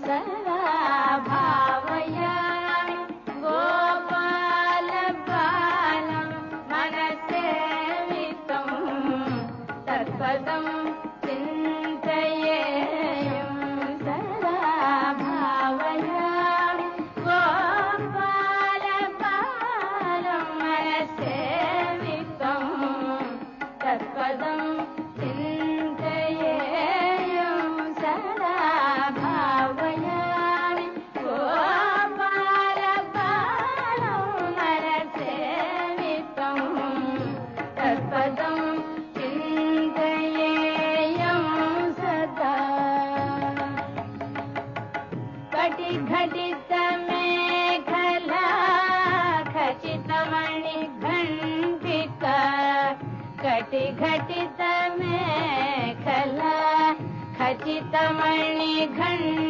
सदा भावयामि गोपालबालं मनसेवितं तत्पदं चिन्तयेयं सदा भावयामि गोपालबालं मनसेवितं तत्पदं चिन्तयेयं सदा भावयामि गोपालबालं मनसेवितं तत्पदं चिन्तयेयं सदा कटिघटितमेखला खचितमणिघण्टिका कटिघटितमेखला खचितमणिघण्टिका